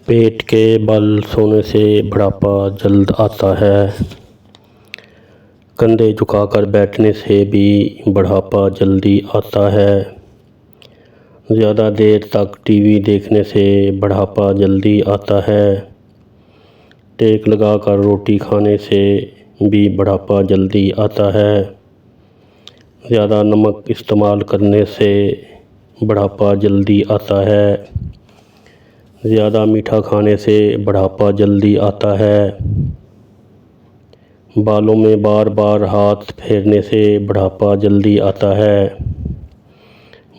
पेट के बल सोने से बुढ़ापा जल्द आता है। कंधे झुकाकर बैठने से भी बुढ़ापा जल्दी आता है। ज़्यादा देर तक टीवी देखने से बुढ़ापा जल्दी आता है। टेक लगाकर रोटी खाने से भी बुढ़ापा जल्दी आता है। ज़्यादा नमक इस्तेमाल करने से बुढ़ापा जल्दी आता है। ज़्यादा मीठा खाने से बुढ़ापा जल्दी आता है। बालों में बार बार हाथ फेरने से बुढ़ापा जल्दी आता है।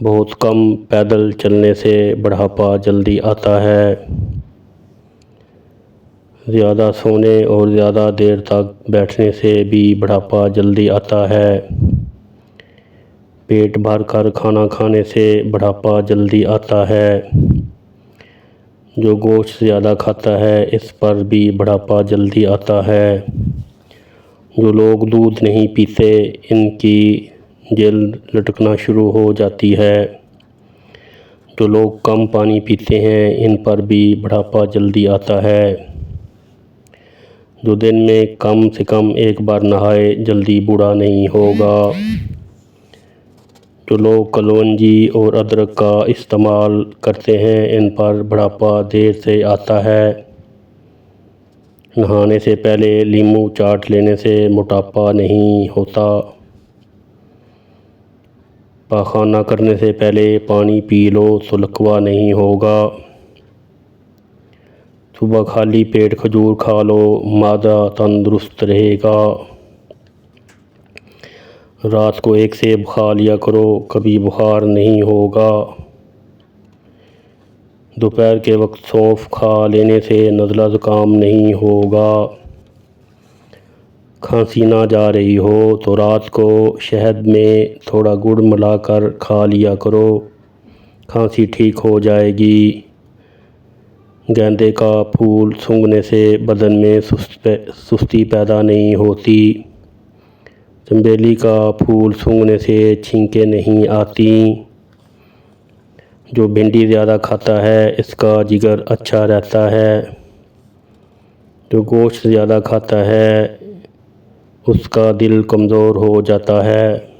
बहुत कम पैदल चलने से बुढ़ापा जल्दी आता है। ज़्यादा सोने और ज़्यादा देर तक बैठने से भी बुढ़ापा जल्दी आता है। पेट भर कर खाना खाने से बुढ़ापा जल्दी आता है। जो गोश्त ज़्यादा खाता है इस पर भी बुढ़ापा जल्दी आता है। जो लोग दूध नहीं पीते इनकी जल्द लटकना शुरू हो जाती है। जो लोग कम पानी पीते हैं इन पर भी बुढ़ापा जल्दी आता है। जो दिन में कम से कम एक बार नहाए जल्दी बूढ़ा नहीं होगा। जो लोग कलौंजी और अदरक का इस्तेमाल करते हैं इन पर बुढ़ापा देर से आता है। नहाने से पहले नींबू चाट लेने से मोटापा नहीं होता। पाखाना करने से पहले पानी पी लो तो लकवा नहीं होगा। सुबह खाली पेट खजूर खा लो, मादा तंदुरुस्त रहेगा। रात को एक सेब खा लिया करो, कभी बुखार नहीं होगा। दोपहर के वक्त सौंफ खा लेने से नज़ला ज़ुकाम नहीं होगा। खांसी ना जा रही हो तो रात को शहद में थोड़ा गुड़ मिलाकर खा लिया करो, खांसी ठीक हो जाएगी। गेंदे का फूल सूंघने से बदन में सुस्ती पैदा नहीं होती। चमेली का फूल सूंघने से छींकें नहीं आती। जो भिंडी ज़्यादा खाता है इसका जिगर अच्छा रहता है। जो गोश्त ज़्यादा खाता है उसका दिल कमज़ोर हो जाता है।